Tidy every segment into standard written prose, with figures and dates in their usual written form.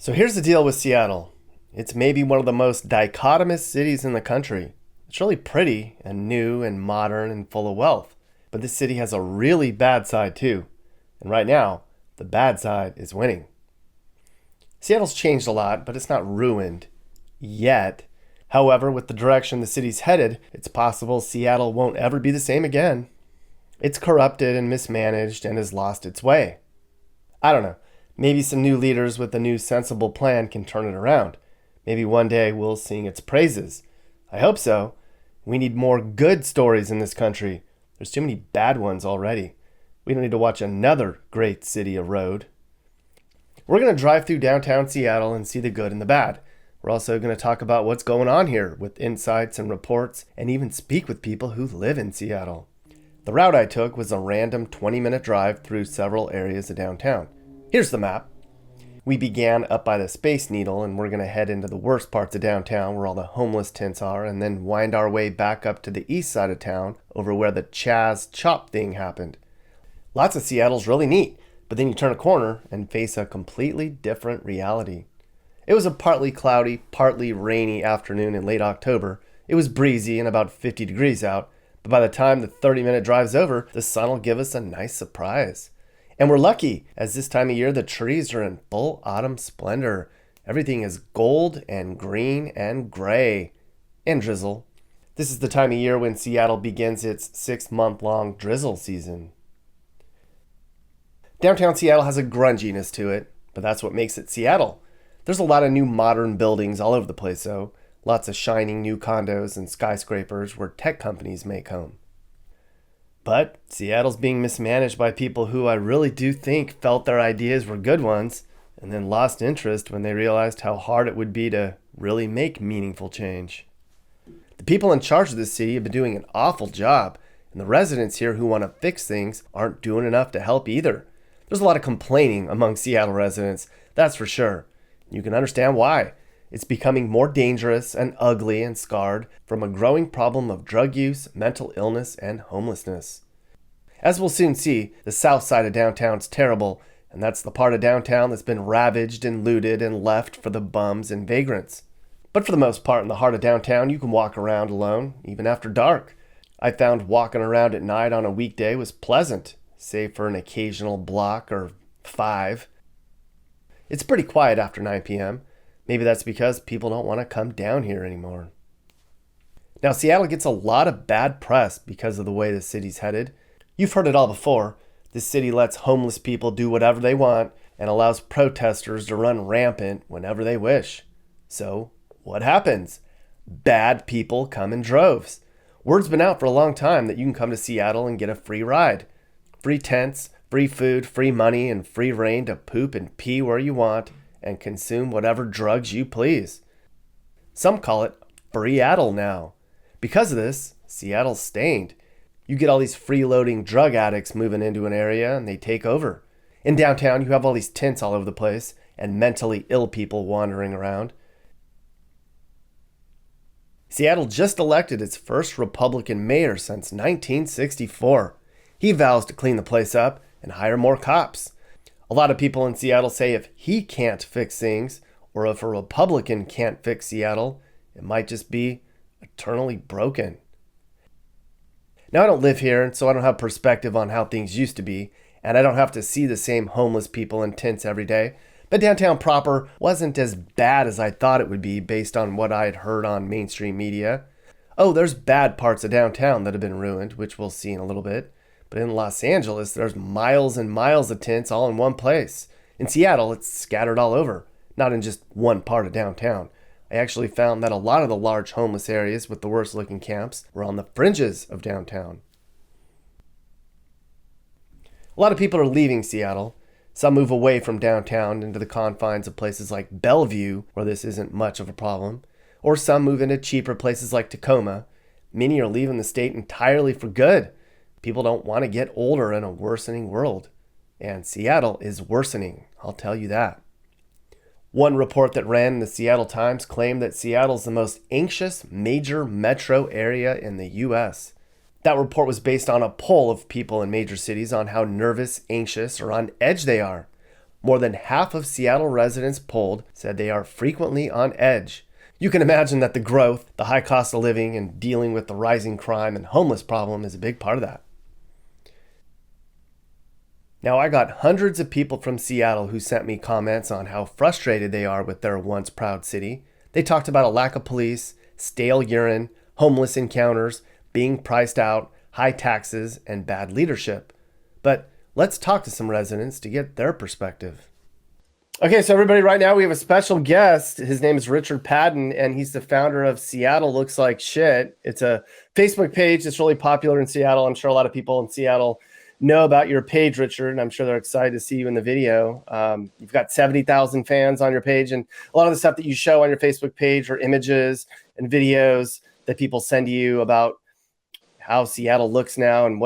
So here's the deal with Seattle. It's maybe one of the most dichotomous cities in the country. It's really pretty and new and modern and full of wealth. But this city has a really bad side too. And right now, the bad side is winning. Seattle's changed a lot, but it's not ruined yet. However, with the direction the city's headed, it's possible Seattle won't ever be the same again. It's corrupted and mismanaged and has lost its way. I don't know. Maybe some new leaders with a new sensible plan can turn it around. Maybe one day we'll sing its praises. I hope so. We need more good stories in this country. There's too many bad ones already. We don't need to watch another great city erode. We're going to drive through downtown Seattle and see the good and the bad. We're also going to talk about what's going on here with insights and reports, and even speak with people who live in Seattle. The route I took was a random 20-minute drive through several areas of downtown. Here's the map. We began up by the Space Needle, and we're going to head into the worst parts of downtown where all the homeless tents are, and then wind our way back up to the east side of town over where the Chaz Chop thing happened. Lots of Seattle's really neat, but then you turn a corner and face a completely different reality. It was a partly cloudy, partly rainy afternoon in late October. It was breezy and about 50 degrees out, but by the time the 30-minute drive's over, the sun will give us a nice surprise. And we're lucky, as this time of year the trees are in full autumn splendor. Everything is gold and green and gray. And drizzle. This is the time of year when Seattle begins its 6-month-long drizzle season. Downtown Seattle has a grunginess to it, but that's what makes it Seattle. There's a lot of new modern buildings all over the place though. Lots of shining new condos and skyscrapers where tech companies make home. But Seattle's being mismanaged by people who I really do think felt their ideas were good ones and then lost interest when they realized how hard it would be to really make meaningful change. The people in charge of this city have been doing an awful job, and the residents here who want to fix things aren't doing enough to help either. There's a lot of complaining among Seattle residents, that's for sure. You can understand why. It's becoming more dangerous and ugly and scarred from a growing problem of drug use, mental illness, and homelessness. As we'll soon see, the south side of downtown's terrible, and that's the part of downtown that's been ravaged and looted and left for the bums and vagrants. But for the most part in the heart of downtown, you can walk around alone, even after dark. I found walking around at night on a weekday was pleasant, save for an occasional block or 5. It's pretty quiet after 9 p.m., Maybe that's because people don't want to come down here anymore. Now, Seattle gets a lot of bad press because of the way the city's headed. You've heard it all before. This city lets homeless people do whatever they want and allows protesters to run rampant whenever they wish. So, what happens? Bad people come in droves. Word's been out for a long time that you can come to Seattle and get a free ride. Free tents, free food, free money, and free reign to poop and pee where you want and consume whatever drugs you please. Some call it Free-addle now. Because of this, Seattle's stained. You get all these freeloading drug addicts moving into an area and they take over. In downtown, you have all these tents all over the place and mentally ill people wandering around. Seattle just elected its first Republican mayor since 1964. He vows to clean the place up and hire more cops. A lot of people in Seattle say if he can't fix things, or if a Republican can't fix Seattle, it might just be eternally broken. Now, I don't live here, and so I don't have perspective on how things used to be, and I don't have to see the same homeless people in tents every day. But downtown proper wasn't as bad as I thought it would be based on what I had heard on mainstream media. Oh, there's bad parts of downtown that have been ruined, which we'll see in a little bit. But in Los Angeles, there's miles and miles of tents all in one place. In Seattle, it's scattered all over, not in just one part of downtown. I actually found that a lot of the large homeless areas with the worst looking camps were on the fringes of downtown. A lot of people are leaving Seattle. Some move away from downtown into the confines of places like Bellevue, where this isn't much of a problem. Or some move into cheaper places like Tacoma. Many are leaving the state entirely for good. People don't want to get older in a worsening world. And Seattle is worsening, I'll tell you that. One report that ran in the Seattle Times claimed that Seattle's the most anxious major metro area in the U.S. That report was based on a poll of people in major cities on how nervous, anxious, or on edge they are. More than half of Seattle residents polled said they are frequently on edge. You can imagine that the growth, the high cost of living, and dealing with the rising crime and homeless problem is a big part of that. Now, I got hundreds of people from Seattle who sent me comments on how frustrated they are with their once proud city. They talked about a lack of police, stale urine, homeless encounters, being priced out, high taxes, and bad leadership. But let's talk to some residents to get their perspective. Okay, so everybody, right now we have a special guest. His name is Richard Padden, and he's the founder of Seattle Looks Like Shit. It's a Facebook page that's really popular in Seattle. I'm sure a lot of people in Seattle know about your page, Richard, and I'm sure they're excited to see you in the video. You've got 70,000 fans on your page, and a lot of the stuff that you show on your Facebook page are images and videos that people send to you about how Seattle looks now and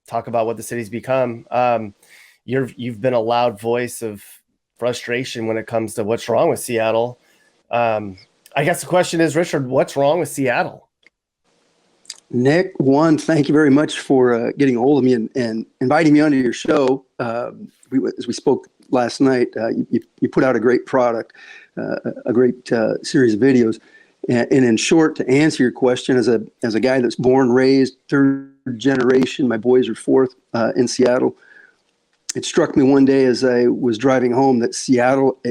talk about what the city's become. You've been a loud voice of frustration when it comes to what's wrong with Seattle. I guess the question is, Richard, what's wrong with Seattle? Nick, thank you very much for getting a hold of me and inviting me onto your show. As we spoke last night, you put out a great product, a great series of videos. And in short, to answer your question, as a guy that's born, raised, third generation, my boys are fourth in Seattle. It struck me one day as I was driving home that Seattle,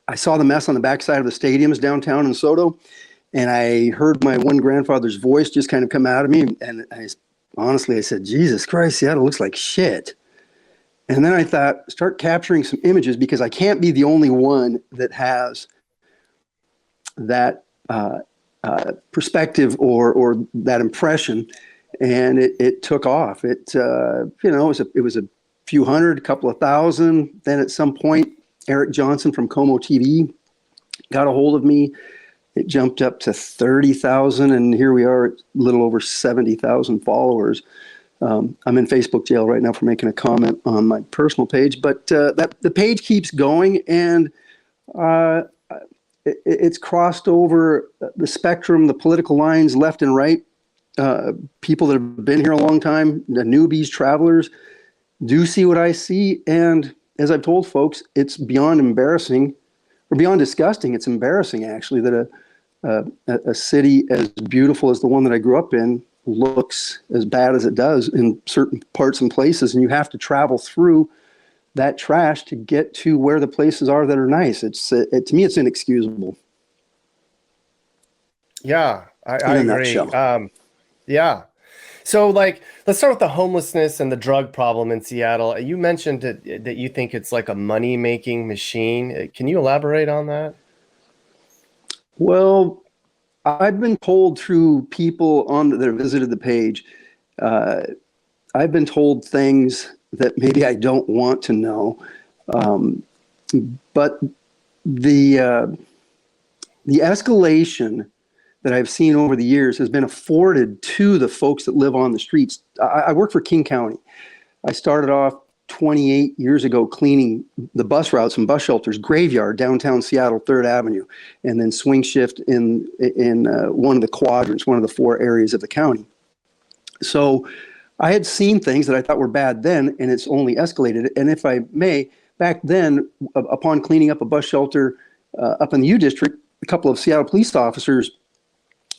I saw the mess on the backside of the stadiums downtown in Soto. And I heard my one grandfather's voice just kind of come out of me. And honestly, I said, Jesus Christ, Seattle looks like shit. And then I thought, start capturing some images, because I can't be the only one that has that perspective or that impression. And it took off. It was a few hundred, a couple of thousand. Then at some point, Eric Johnson from Como TV got a hold of me. It jumped up to 30,000, and here we are at a little over 70,000 followers. I'm in Facebook jail right now for making a comment on my personal page, but the page keeps going, and it's crossed over the spectrum, the political lines, left and right. People that have been here a long time, the newbies, travelers, do see what I see, and as I've told folks, it's beyond embarrassing, or beyond disgusting. It's embarrassing, actually, that a city as beautiful as the one that I grew up in looks as bad as it does in certain parts and places, and you have to travel through that trash to get to where the places are that are nice. To me, it's inexcusable. Yeah, I agree. Yeah. So, let's start with the homelessness and the drug problem in Seattle. You mentioned that you think it's like a money-making machine. Can you elaborate on that? Well, I've been told through people that have visited the page, I've been told things that maybe I don't want to know. But the escalation that I've seen over the years has been afforded to the folks that live on the streets. I work for King County. I started off 28 years ago cleaning the bus routes and bus shelters, Graveyard, downtown Seattle, 3rd Avenue, and then swing shift in one of the quadrants, one of the 4 areas of the county. So I had seen things that I thought were bad then, and it's only escalated. And if I may, back then, upon cleaning up a bus shelter up in the U District, a couple of Seattle police officers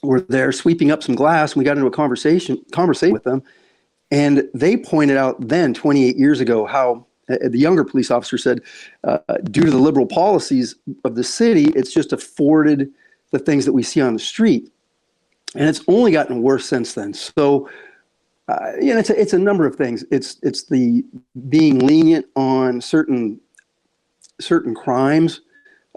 were there sweeping up some glass, and we got into a conversation with them. And they pointed out then, 28 years ago, how the younger police officer said, due to the liberal policies of the city, it's just afforded the things that we see on the street. And it's only gotten worse since then. So, it's a number of things. It's the being lenient on certain crimes,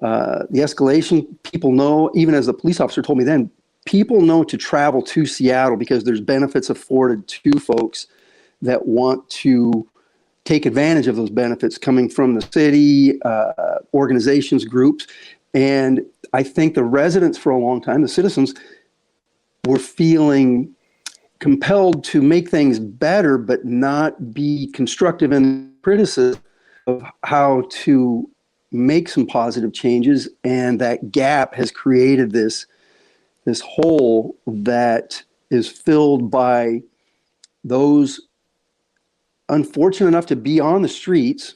the escalation. People know, even as the police officer told me then, people know to travel to Seattle because there's benefits afforded to folks that want to take advantage of those benefits coming from the city, organizations, groups. And I think the residents for a long time, the citizens, were feeling compelled to make things better, but not be constructive in criticism of how to make some positive changes. And that gap has created this hole that is filled by those unfortunate enough to be on the streets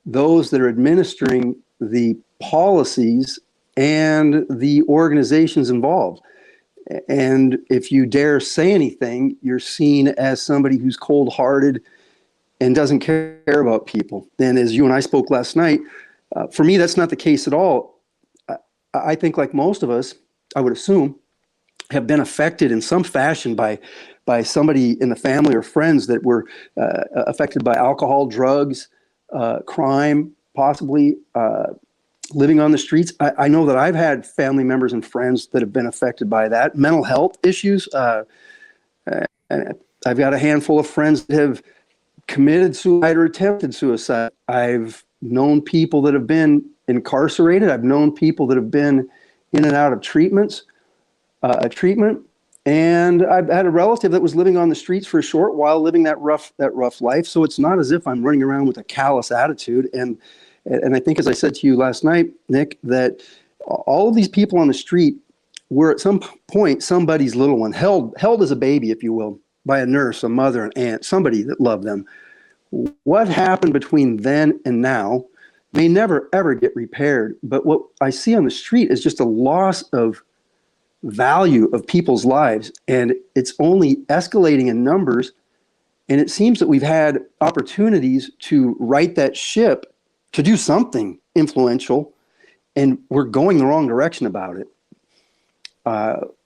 those that are administering the policies and the organizations involved. And if you dare say anything, you're seen as somebody who's cold-hearted and doesn't care about people. And as you and I spoke last night, for me, that's not the case at all. I think, like most of us, I would assume, have been affected in some fashion by somebody in the family or friends that were affected by alcohol, drugs, crime, possibly living on the streets. I know that I've had family members and friends that have been affected by that. Mental health issues. I've got a handful of friends that have committed suicide or attempted suicide. I've known people that have been incarcerated. I've known people that have been in and out of treatment. And I've had a relative that was living on the streets for a short while, living that rough life. So it's not as if I'm running around with a callous attitude. And I think, as I said to you last night, Nick, that all of these people on the street were at some point somebody's little one, held as a baby, if you will, by a nurse, a mother, an aunt, somebody that loved them. What happened between then and now may never, ever get repaired. But what I see on the street is just a loss of value of people's lives, and it's only escalating in numbers. And it seems that we've had opportunities to right that ship, to do something influential, and we're going the wrong direction about it.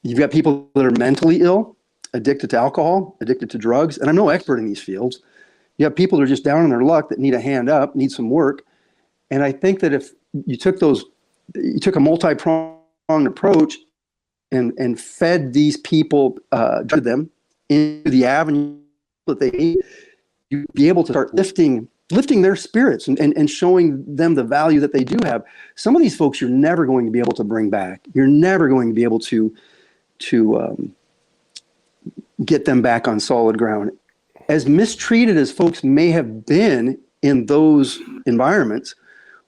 You've got people that are mentally ill, addicted to alcohol, addicted to drugs, and I'm no expert in these fields. You have people that are just down on their luck, that need a hand up, need some work. And I think that if you took a multi-pronged approach and fed these people, to them into the avenue that they need, you'd be able to start lifting their spirits and showing them the value that they do have. Some of these folks you're never going to be able to bring back. You're never going to be able to get them back on solid ground. As mistreated as folks may have been in those environments,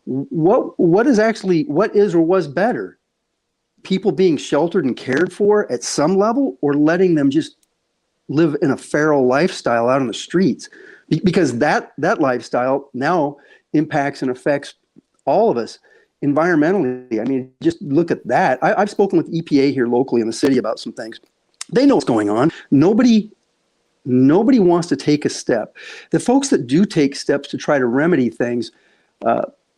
what is or was better? People being sheltered and cared for at some level, or letting them just live in a feral lifestyle out on the streets? Because that lifestyle now impacts and affects all of us environmentally. I mean, just look at that. I've spoken with EPA here locally in the city about some things. They know what's going on. Nobody wants to take a step. The folks that do take steps to try to remedy things,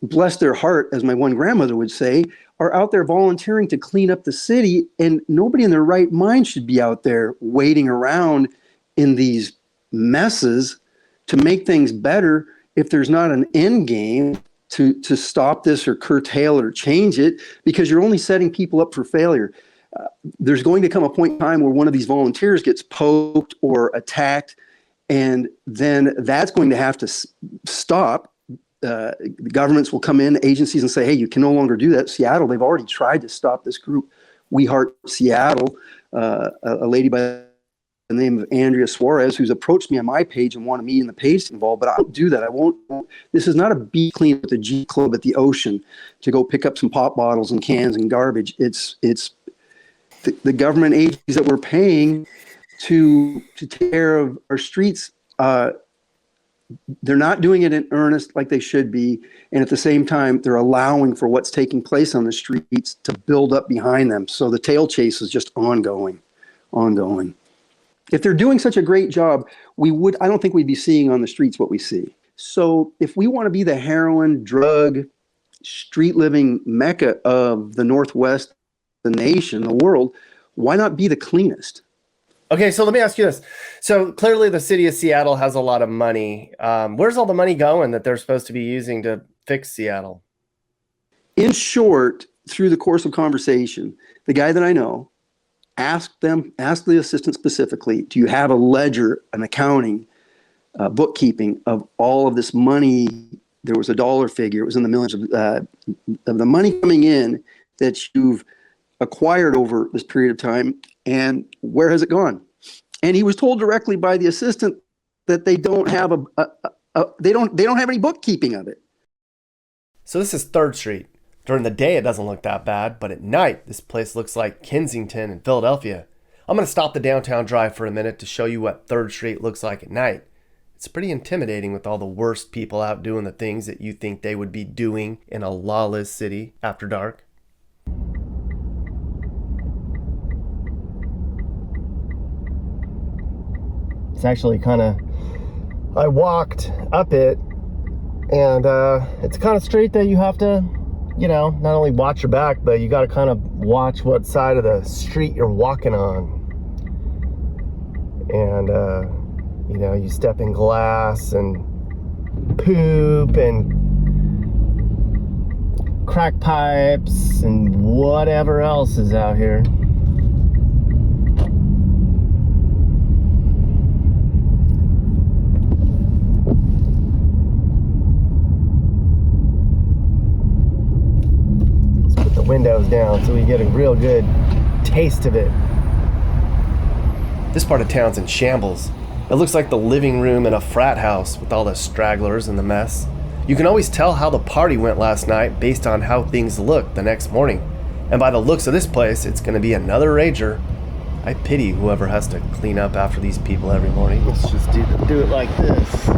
bless their heart, as my one grandmother would say, are out there volunteering to clean up the city, and nobody in their right mind should be out there waiting around in these messes to make things better if there's not an end game to stop this or curtail it or change it, because you're only setting people up for failure. There's going to come a point in time where one of these volunteers gets poked or attacked, and then that's going to have to stop. The governments will come in, agencies, and say, hey, you can no longer do that. Seattle, they've already tried to stop this group, We Heart Seattle, a lady by the name of Andrea Suarez, who's approached me on my page and wanted me and the page involved, but I don't do that. I won't. This is not a beach clean at the G Club at the ocean to go pick up some pop bottles and cans and garbage. It's the government agencies that we're paying to take care of our streets. They're not doing it in earnest like they should be. And at the same time, they're allowing for what's taking place on the streets to build up behind them. So the tail chase is just ongoing. If they're doing such a great job, I don't think we'd be seeing on the streets what we see. So if we want to be the heroin, drug, street living mecca of the Northwest, the nation, the world, why not be the cleanest? Okay, so let me ask you this. So clearly the city of Seattle has a lot of money. Where's all the money going that they're supposed to be using to fix Seattle? In short, through the course of conversation, the guy that I know asked the assistant specifically, do you have a ledger, an accounting, bookkeeping of all of this money? There was a dollar figure. It was in the millions of the money coming in that you've acquired over this period of time, and where has it gone? And he was told directly by the assistant that they don't have they don't have any bookkeeping of it. So this is 3rd Street. During the day, it doesn't look that bad, but at night, this place looks like Kensington in Philadelphia. I'm going to stop the downtown drive for a minute to show you what 3rd Street looks like at night. It's pretty intimidating with all the worst people out doing the things that you think they would be doing in a lawless city after dark. It's actually I walked up it, and it's kind of straight that you have to, not only watch your back, but you got to kind of watch what side of the street you're walking on. And, you step in glass and poop and crack pipes and whatever else is out here. Let's put the windows down so we get a real good taste of it. This part of town's in shambles. It looks like the living room in a frat house with all the stragglers and the mess. You can always tell how the party went last night based on how things look the next morning. And by the looks of this place, it's going to be another rager. I pity whoever has to clean up after these people every morning. Let's just do it like this.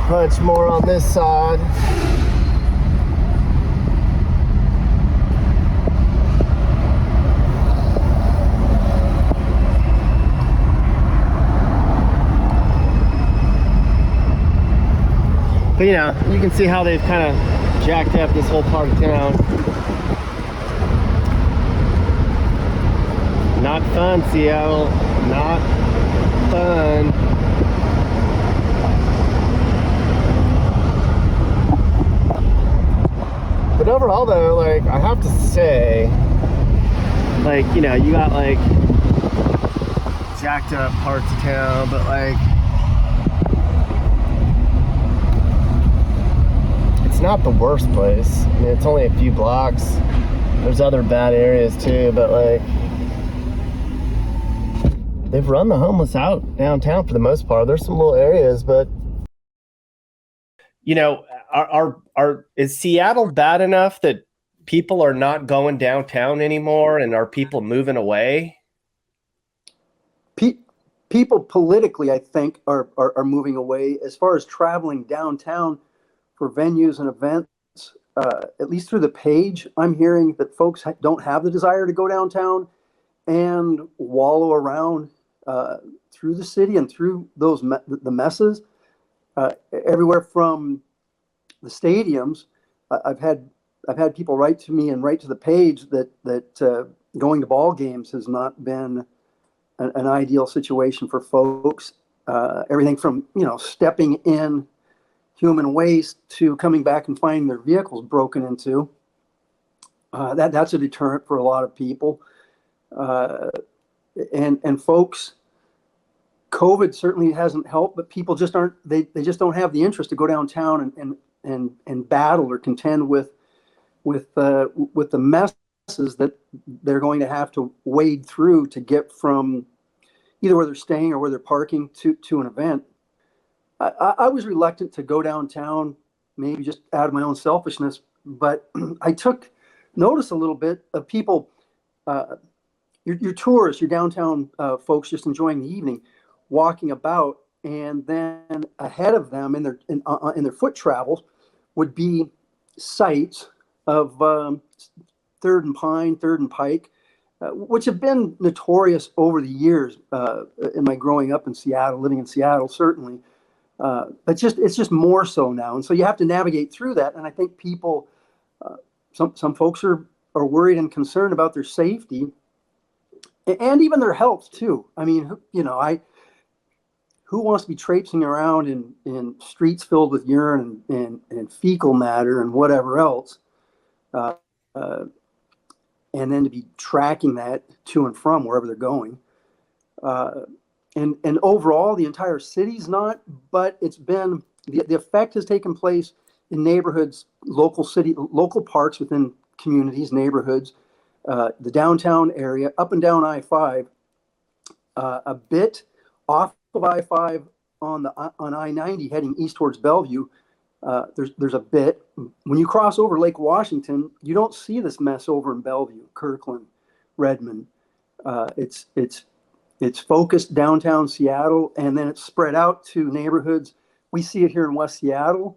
Bunch more on this side. But you can see how they've kind of jacked up this whole part of town. Not fun, Seattle. Not fun. But overall though, I have to say, you got jacked up parts of town, but it's not the worst place. I mean, it's only a few blocks. There's other bad areas too, but they've run the homeless out downtown for the most part. There's some little areas, but is Seattle bad enough that people are not going downtown anymore, and are people moving away? People politically, I think, are moving away. As far as traveling downtown for venues and events, at least through the page, I'm hearing that folks don't have the desire to go downtown and wallow around through the city and through the messes everywhere from the stadiums. I've had people write to me and write to the page that going to ball games has not been an ideal situation for folks. Everything from stepping in human waste to coming back and finding their vehicles broken into. That's a deterrent for a lot of people. And folks, COVID certainly hasn't helped, but people just aren't. They just don't have the interest to go downtown and battle or contend with the messes that they're going to have to wade through to get from either where they're staying or where they're parking to an event. I was reluctant to go downtown, maybe just out of my own selfishness, but I took notice a little bit of people, your tourists, your downtown folks just enjoying the evening, walking about, and then ahead of them in their foot travels would be sites of Third and Pine, Third and Pike, which have been notorious over the years in my growing up in Seattle, living in Seattle, certainly. But it's just more so now, and so you have to navigate through that. And I think people, some folks are worried and concerned about their safety, and even their health too. I mean, who wants to be traipsing around in streets filled with urine and fecal matter and whatever else? and then to be tracking that to and from wherever they're going. Uh, and overall, the entire city's not, but it's been the effect has taken place in neighborhoods, local parks within communities, neighborhoods, the downtown area, up and down I-5, a bit off of I-5 on I-90 heading east towards Bellevue. There's a bit when you cross over Lake Washington, you don't see this mess over in Bellevue, Kirkland, Redmond. It's focused downtown Seattle, and then it's spread out to neighborhoods. We see it here in West Seattle,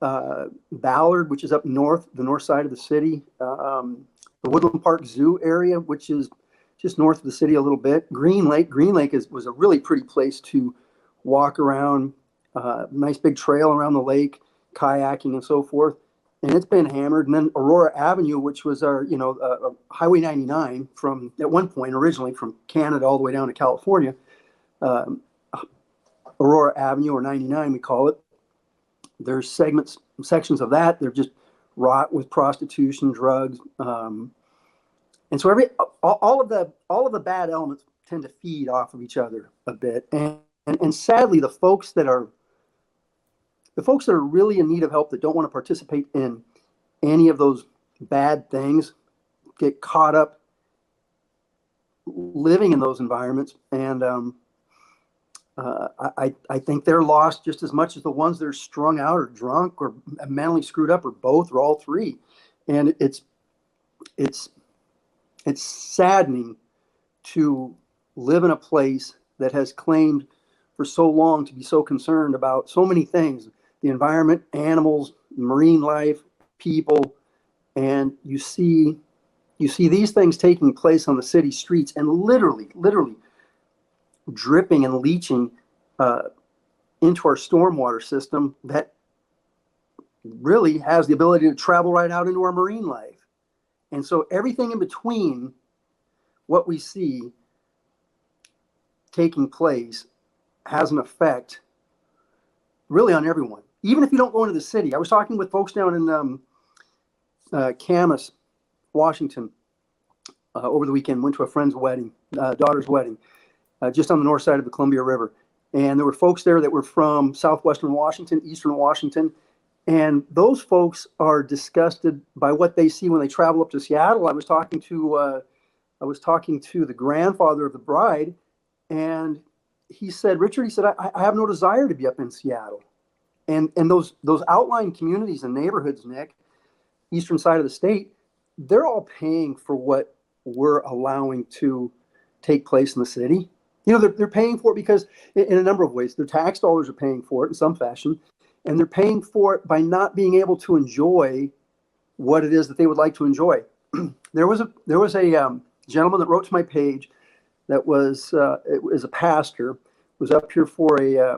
Ballard, which is up north, the north side of the city, the Woodland Park Zoo area, which is just north of the city a little bit. Green Lake was a really pretty place to walk around, nice big trail around the lake, kayaking and so forth. And it's been hammered. And then Aurora Avenue, which was our, Highway 99 from, at one point, originally from Canada all the way down to California. Aurora Avenue, or 99, we call it. There's sections of that. They're just wrought with prostitution, drugs. And so all of the bad elements tend to feed off of each other a bit. And sadly, the folks that are really in need of help, that don't want to participate in any of those bad things, get caught up living in those environments. And I think they're lost just as much as the ones that are strung out or drunk or mentally screwed up, or both, or all three. And it's saddening to live in a place that has claimed for so long to be so concerned about so many things: the environment, animals, marine life, people. And you see these things taking place on the city streets, and literally dripping and leaching into our stormwater system that really has the ability to travel right out into our marine life. And so everything in between what we see taking place has an effect really on everyone, even if you don't go into the city. I was talking with folks down in Camas, Washington, over the weekend. Went to a friend's wedding, daughter's wedding, just on the north side of the Columbia River. And there were folks there that were from southwestern Washington, eastern Washington. And those folks are disgusted by what they see when they travel up to Seattle. I was talking to the grandfather of the bride, and he said, Richard, he said, I have no desire to be up in Seattle. And those outlying communities and neighborhoods, Nick, eastern side of the state, they're all paying for what we're allowing to take place in the city. They're paying for it because in a number of ways, their tax dollars are paying for it in some fashion, and they're paying for it by not being able to enjoy what it is that they would like to enjoy. There was a gentleman that wrote to my page that was a pastor, was up here for a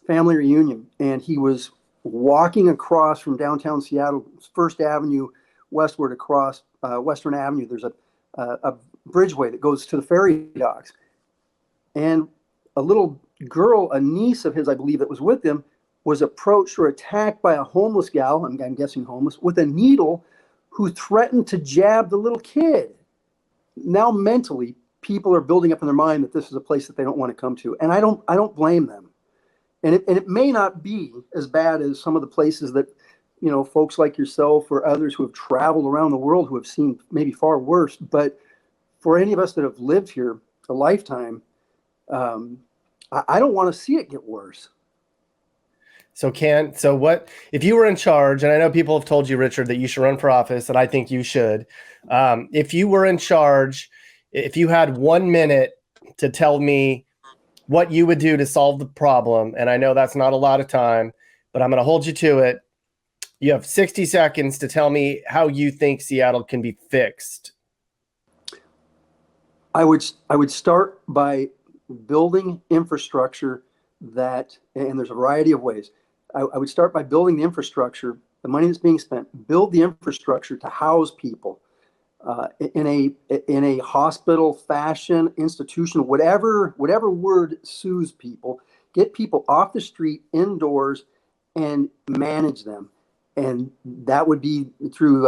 family reunion, and he was walking across from downtown Seattle, First Avenue westward across Western Avenue. There's a bridgeway that goes to the ferry docks, and a little girl, a niece of his, I believe, that was with him, was approached or attacked by a homeless gal, I'm guessing homeless, with a needle, who threatened to jab the little kid. Now mentally, people are building up in their mind that this is a place that they don't want to come to. And I don't blame them. And it may not be as bad as some of the places that, folks like yourself or others who have traveled around the world who have seen maybe far worse. But for any of us that have lived here a lifetime, I don't want to see it get worse. So what if you were in charge? And I know people have told you, Richard, that you should run for office, and I think you should. If you were in charge, if you had 1 minute to tell me what you would do to solve the problem, and I know that's not a lot of time, but I'm going to hold you to it. You have 60 seconds to tell me how you think Seattle can be fixed. I would start by building infrastructure that, and there's a variety of ways. I would start by building the infrastructure, the money that's being spent, build the infrastructure to house people in a hospital fashion, institution, whatever word soothes people. Get people off the street, indoors, and manage them. and that would be through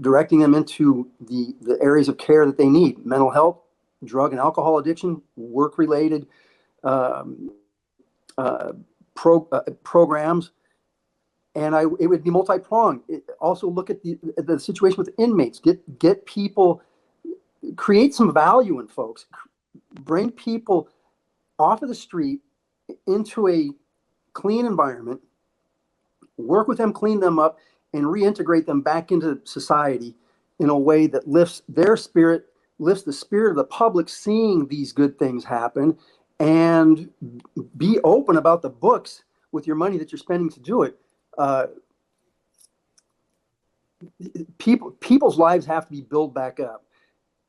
directing them into the areas of care that they need: mental health, drug and alcohol addiction, work related um, uh, programs. And it would be multi-pronged. Also look at the situation with inmates. Get people, create some value in folks, bring people off of the street into a clean environment, work with them, clean them up, and reintegrate them back into society in a way that lifts their spirit, lifts the spirit of the public seeing these good things happen, and be open about the books with your money that you're spending to do it. Uh, people's lives have to be built back up,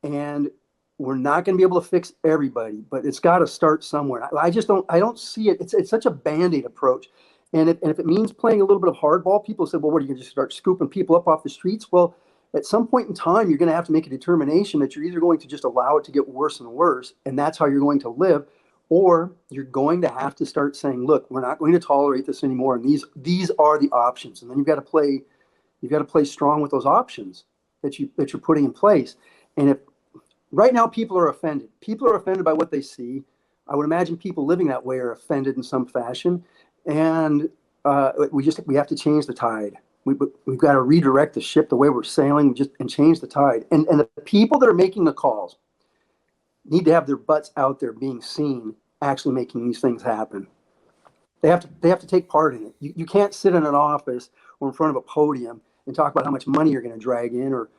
and we're not going to be able to fix everybody, but it's got to start somewhere. I don't see it. It's such a band-aid approach. And if it means playing a little bit of hardball, people say, well, what are you going to just start scooping people up off the streets? Well, at some point in time, you're going to have to make a determination that you're either going to just allow it to get worse and worse, and that's how you're going to live, or you're going to have to start saying, look, we're not going to tolerate this anymore, and these are the options. And then you've got to play strong with those options that you're putting in place. And if right now people are offended by what they see, I would imagine people living that way are offended in some fashion, and we have to change the tide. We've got to redirect the ship the way we're sailing, and change the tide. And the people that are making the calls need to have their butts out there being seen, actually making these things happen. They have to take part in it. You can't sit in an office or in front of a podium and talk about how much money you're going to drag in, or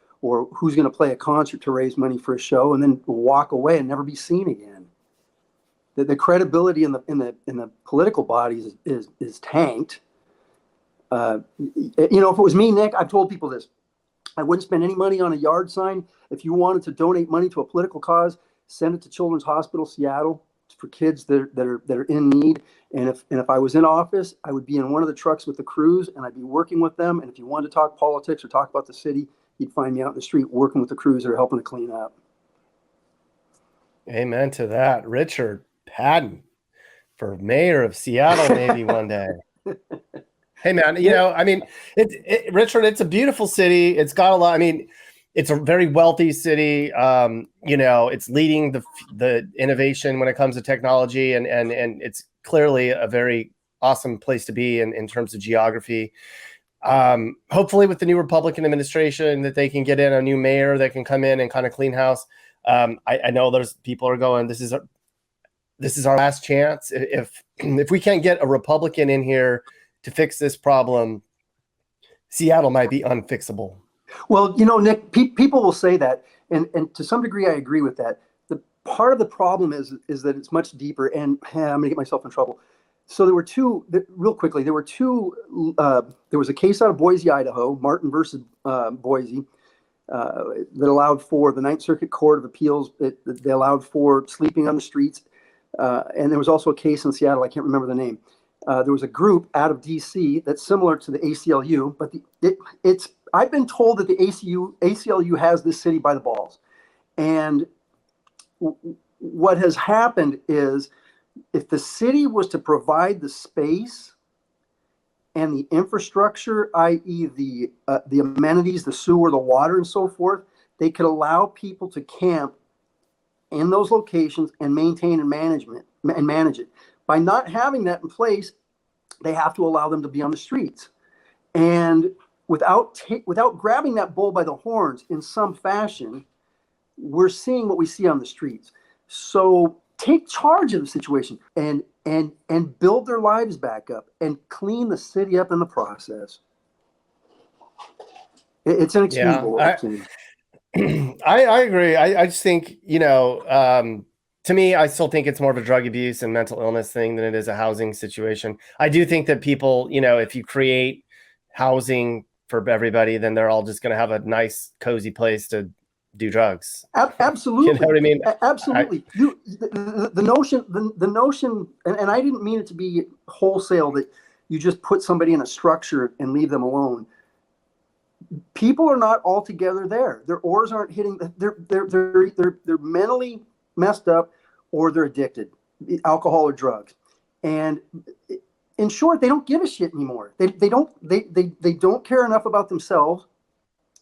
who's going to play a concert to raise money for a show, and then walk away and never be seen again. The credibility in the political bodies is tanked. If it was me, Nick, I've told people this. I wouldn't spend any money on a yard sign. If you wanted to donate money to a political cause, send it to Children's Hospital Seattle for kids that are in need. And if I was in office, I would be in one of the trucks with the crews, and I'd be working with them. And if you wanted to talk politics or talk about the city, you'd find me out in the street working with the crews that are helping to clean up. Amen to that. Richard Padden for mayor of Seattle, maybe one day. Hey, man, Richard, it's a beautiful city. It's got a lot. I mean, it's a very wealthy city. It's leading the innovation when it comes to technology, and it's clearly a very awesome place to be in terms of geography. Hopefully with the new Republican administration that they can get in a new mayor that can come in and kind of clean house. I know there's people are going, this is our last chance. If we can't get a Republican in here to fix this problem, Seattle might be unfixable. Well, Nick, people will say that, and to some degree, I agree with that. The part of the problem is that it's much deeper, and I'm going to get myself in trouble. So there were two, real quickly, there was a case out of Boise, Idaho, Martin versus Boise, that allowed for the Ninth Circuit Court of Appeals. They allowed for sleeping on the streets. And there was also a case in Seattle, I can't remember the name. There was a group out of DC that's similar to the ACLU, but I've been told that the ACLU has this city by the balls. And what has happened is, if the city was to provide the space and the infrastructure, i.e. the amenities, the sewer, the water, and so forth, they could allow people to camp in those locations and maintain and manage it. By not having that in place, they have to allow them to be on the streets. And without grabbing that bull by the horns in some fashion, we're seeing what we see on the streets. So take charge of the situation and build their lives back up and clean the city up in the process. It's inexcusable. Yeah, I agree. I just think, to me, I still think it's more of a drug abuse and mental illness thing than it is a housing situation. I do think that people, if you create housing for everybody, then they're all just going to have a nice, cozy place to do drugs. Absolutely. You know what I mean? Absolutely. The notion, and I didn't mean it to be wholesale that you just put somebody in a structure and leave them alone. People are not altogether there. Their oars aren't hitting. They're mentally messed up, or they're addicted, alcohol or drugs. And in short, they don't give a shit anymore. They don't care enough about themselves.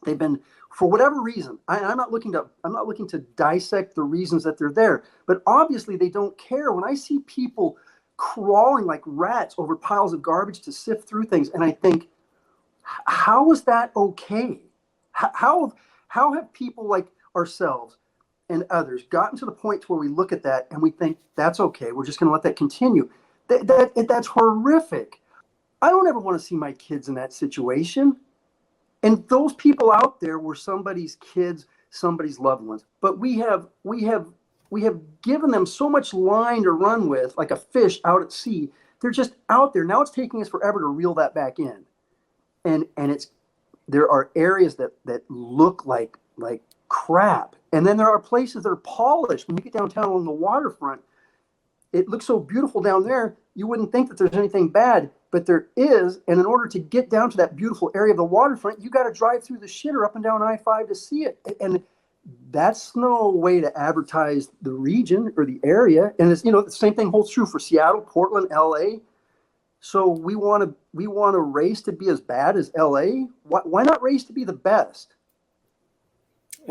They've been, for whatever reason, I'm not looking to dissect the reasons that they're there, but obviously they don't care. When I see people crawling like rats over piles of garbage to sift through things, and I think, how is that okay? How have people like ourselves and others gotten to the point where we look at that and we think that's okay? We're just going to let that continue. That's horrific. I don't ever want to see my kids in that situation. And those people out there were somebody's kids, somebody's loved ones. But we have given them so much line to run with, like a fish out at sea. They're just out there. Now it's taking us forever to reel that back in. And there are areas that look like crap. And then there are places that are polished. When you get downtown along the waterfront, it looks so beautiful down there, you wouldn't think that there's anything bad, but there is. And in order to get down to that beautiful area of the waterfront, you got to drive through the shitter up and down I-5 to see it. And that's no way to advertise the region or the area. And it's, the same thing holds true for Seattle, Portland, LA. So we want to race to be as bad as LA. Why not race to be the best?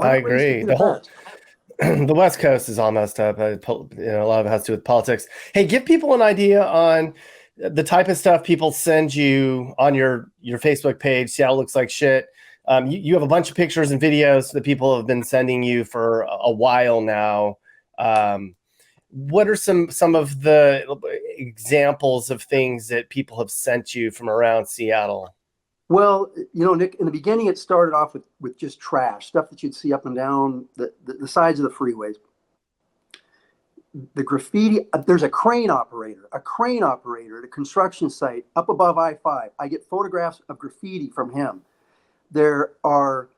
I agree. The West Coast is all messed up. A lot of it has to do with politics. Hey, give people an idea on the type of stuff people send you on your Facebook page. Seattle looks like shit. You have a bunch of pictures and videos that people have been sending you for a while now. What are some of the examples of things that people have sent you from around Seattle? Well, Nick, in the beginning, it started off with just trash, stuff that you'd see up and down the sides of the freeways. The graffiti, there's a crane operator at a construction site up above I-5. I get photographs of graffiti from him. There are,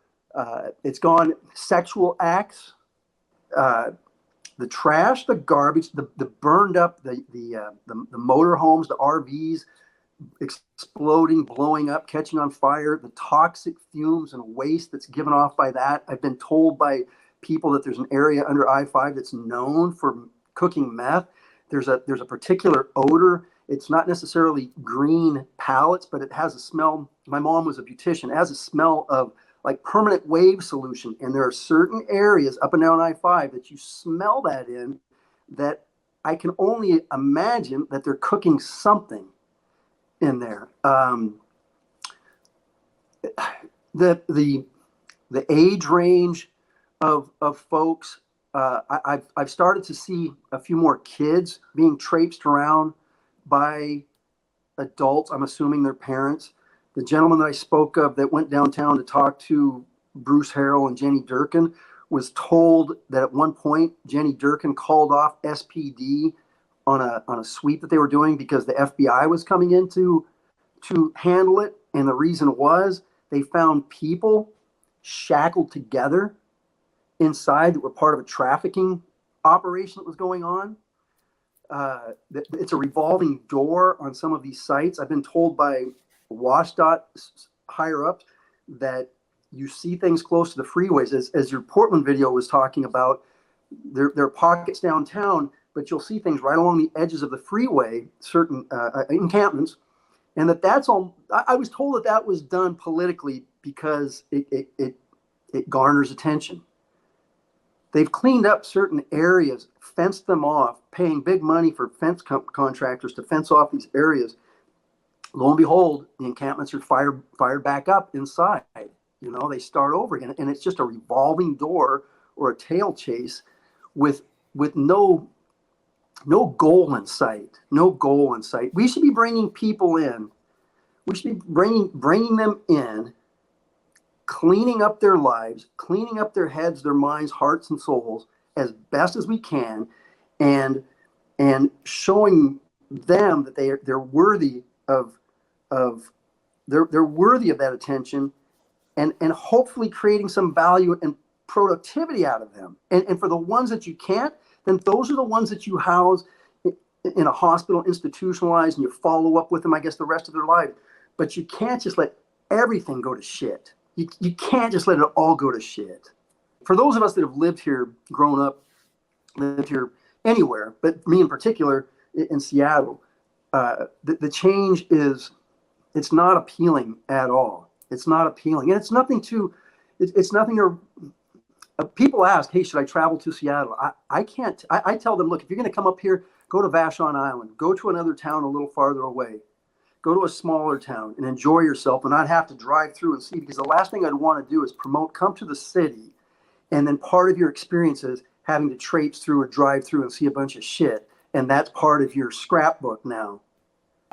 it's gone sexual acts, the trash, the garbage, the burned up, the motor homes, the RVs, exploding, blowing up, catching on fire, the toxic fumes and waste that's given off by that. I've been told by people that there's an area under I-5 that's known for cooking meth. There's a particular odor. It's not necessarily green pallets, but it has a smell. My mom was a beautician. It has a smell of like permanent wave solution. And there are certain areas up and down I-5 that you smell that in, that I can only imagine that they're cooking something in there. The age range of folks, I've started to see a few more kids being traipsed around by adults. I'm assuming they're parents. The gentleman that I spoke of that went downtown to talk to Bruce Harrell and Jenny Durkin was told that at one point Jenny Durkin called off SPD on a sweep that they were doing because the FBI was coming in to handle it. And the reason was they found people shackled together inside that were part of a trafficking operation that was going on. It's a revolving door on some of these sites. I've been told by WashDOT higher ups that you see things close to the freeways. As your Portland video was talking about, there are pockets downtown, but you'll see things right along the edges of the freeway, certain encampments, and that's all. I was told that was done politically because it garners attention. They've cleaned up certain areas, fenced them off, paying big money for fence contractors to fence off these areas. Lo and behold, the encampments are fired back up inside. They start over again, and it's just a revolving door or a tail chase with no goal in sight. No goal in sight. We should be bringing people in. We should be bringing them in, cleaning up their lives, cleaning up their heads, their minds, hearts, and souls as best as we can, and showing them that they're worthy of they're worthy of that attention, and hopefully creating some value and productivity out of them. And for the ones that you can't, then those are the ones that you house in a hospital, institutionalized, and you follow up with them, I guess, the rest of their life. But you can't just let everything go to shit. You can't just let it all go to shit. For those of us that have lived here, grown up, lived here anywhere, but me in particular in Seattle, The change is, it's not appealing at all. It's not appealing, and it's nothing to, it's nothing to. People ask, "Hey, should I travel to Seattle?" I can't. I tell them, look, if you're going to come up here, go to Vashon Island, go to another town a little farther away, go to a smaller town and enjoy yourself, and not have to drive through and see. Because the last thing I'd want to do is promote, come to the city, and then part of your experience is having to traipse through or drive through and see a bunch of shit, and that's part of your scrapbook now.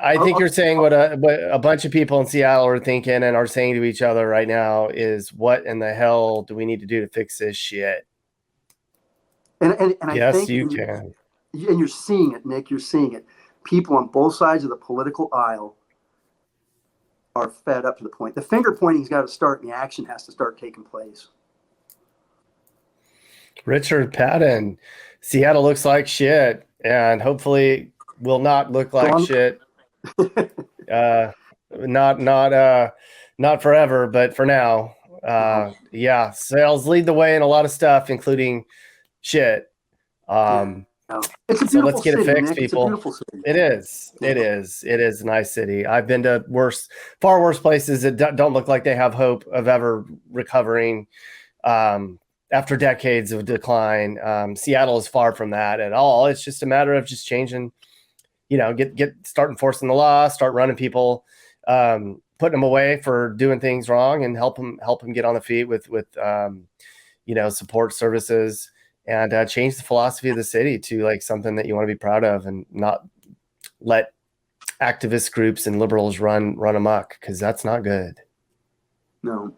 I think you're saying what a bunch of people in Seattle are thinking and are saying to each other right now is, what in the hell do we need to do to fix this shit? And yes, I think you can. And you're seeing it, Nick. You're seeing it. People on both sides of the political aisle are fed up to the point. The finger pointing's got to start, and the action has to start taking place. Richard Patton, Seattle looks like shit, and hopefully will not look like shit. Not forever, but for now. Yeah, sales lead the way in a lot of stuff, including shit. It's a so let's get city, it fixed, Nick. people. It's a beautiful city. It is. It is. It is a nice city. I've been to far worse places that don't look like they have hope of ever recovering after decades of decline. Seattle is far from that at all. It's just a matter of just changing. Start enforcing the law, start running people, putting them away for doing things wrong, and help them get on the feet with support services, and change the philosophy of the city to like something that you want to be proud of, and not let activist groups and liberals run amok, because that's not good. No.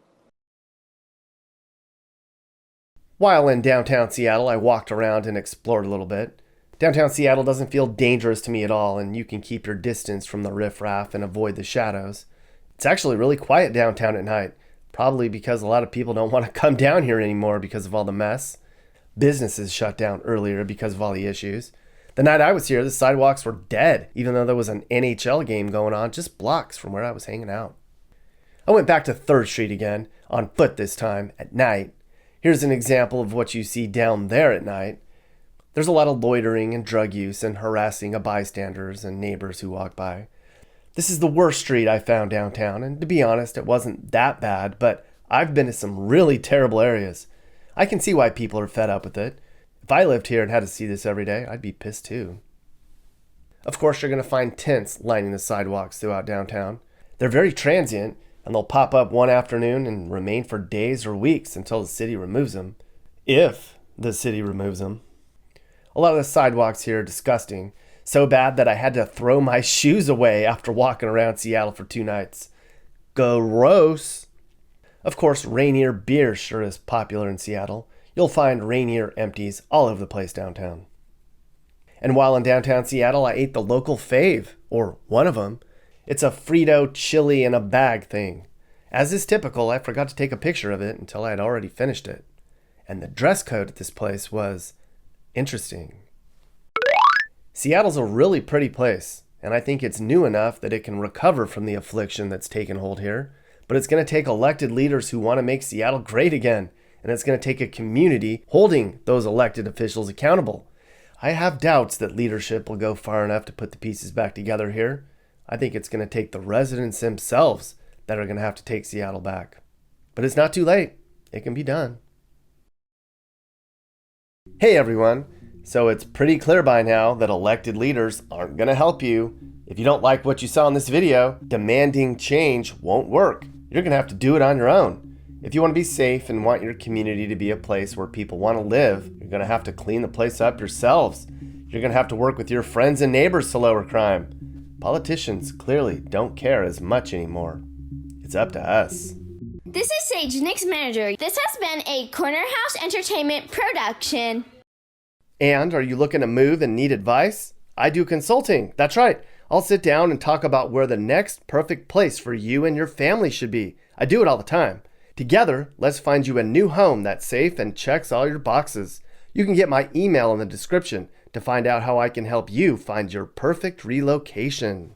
While in downtown Seattle, I walked around and explored a little bit. Downtown Seattle doesn't feel dangerous to me at all, and you can keep your distance from the riffraff and avoid the shadows. It's actually really quiet downtown at night, probably because a lot of people don't want to come down here anymore because of all the mess. Businesses shut down earlier because of all the issues. The night I was here, the sidewalks were dead, even though there was an NHL game going on just blocks from where I was hanging out. I went back to 3rd Street again, on foot this time, at night. Here's an example of what you see down there at night. There's a lot of loitering and drug use and harassing of bystanders and neighbors who walk by. This is the worst street I found downtown, and to be honest, it wasn't that bad, but I've been to some really terrible areas. I can see why people are fed up with it. If I lived here and had to see this every day, I'd be pissed too. Of course, you're going to find tents lining the sidewalks throughout downtown. They're very transient, and they'll pop up one afternoon and remain for days or weeks until the city removes them. If the city removes them. A lot of the sidewalks here are disgusting, so bad that I had to throw my shoes away after walking around Seattle for 2 nights. Gross! Of course, Rainier beer sure is popular in Seattle. You'll find Rainier empties all over the place downtown. And while in downtown Seattle, I ate the local fave, or one of them. It's a Frito chili in a bag thing. As is typical, I forgot to take a picture of it until I had already finished it. And the dress code at this place was interesting. Seattle's a really pretty place, and I think it's new enough that it can recover from the affliction that's taken hold here. But it's going to take elected leaders who want to make Seattle great again, and it's going to take a community holding those elected officials accountable. I have doubts that leadership will go far enough to put the pieces back together here. I think it's going to take the residents themselves that are going to have to take Seattle back. But it's not too late. It can be done. Hey everyone, so it's pretty clear by now that elected leaders aren't going to help you. If you don't like what you saw in this video, demanding change won't work. You're going to have to do it on your own. If you want to be safe and want your community to be a place where people want to live, you're going to have to clean the place up yourselves. You're going to have to work with your friends and neighbors to lower crime. Politicians clearly don't care as much anymore. It's up to us. This is Sage, Nick's manager. This has been a Corner House Entertainment production. And are you looking to move and need advice? I do consulting. That's right. I'll sit down and talk about where the next perfect place for you and your family should be. I do it all the time. Together, let's find you a new home that's safe and checks all your boxes. You can get my email in the description to find out how I can help you find your perfect relocation.